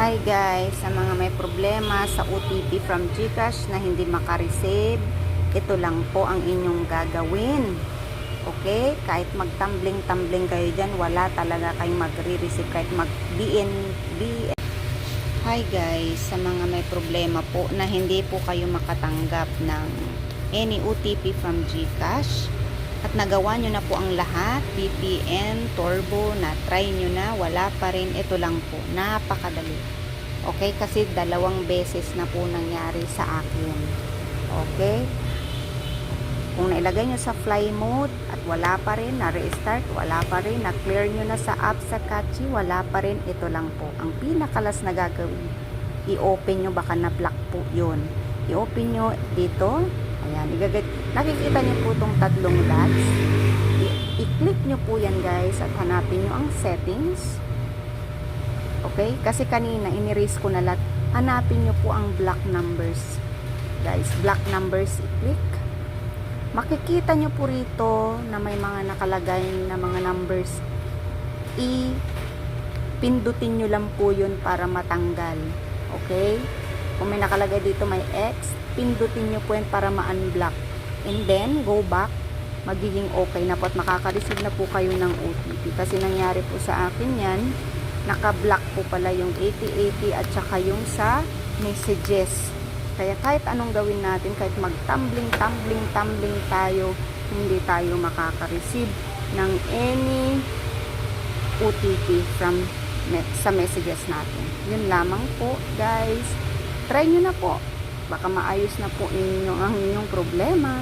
Hi guys, sa mga may problema sa OTP from GCash na hindi makareceive, ito lang po ang inyong gagawin. Okay? Kahit magtambling-tambling kayo dyan, wala talaga kayong magre-receive kahit mag-BNB. Hi guys, sa mga may problema po na hindi po kayo makatanggap ng any OTP from GCash at nagawa nyo na po ang lahat, VPN, Turbo, na try nyo na, wala pa rin, ito lang po, napakadali. Okay, kasi 2 beses na po nangyari sa akin. Okay, kung nailagay nyo sa fly mode at wala pa rin, na-restart, wala pa rin, na-clear nyo na sa app sa Catchy, wala pa rin, ito lang po ang pinakalas na gagawin. I-open nyo, baka na-block po yun. I-open nyo dito. Ayan, nakikita nyo po itong 3 dots. I-click nyo po yan guys at hanapin nyo ang settings. Okay? Kasi kanina, iniris ko na lahat. Hanapin nyo po ang block numbers. Guys, block numbers, i-click. Makikita nyo po rito na may mga nakalagay na mga numbers. I-pindutin nyo lang po yun para matanggal. Okay? Kung may nakalagay dito may X, pindutin nyo po yan para ma-unblock. And then, go back. Magiging okay na po at makaka-receive na po kayo ng OTP. Kasi nangyari po sa akin yan, naka-block po pala yung 8080 at saka yung sa messages. Kaya kahit anong gawin natin, kahit mag-tumbling tayo, hindi tayo makaka-receive ng any OTP from sa messages natin. Yun lamang po, guys. Try nyo na po. Baka maayos na po ang inyong problema.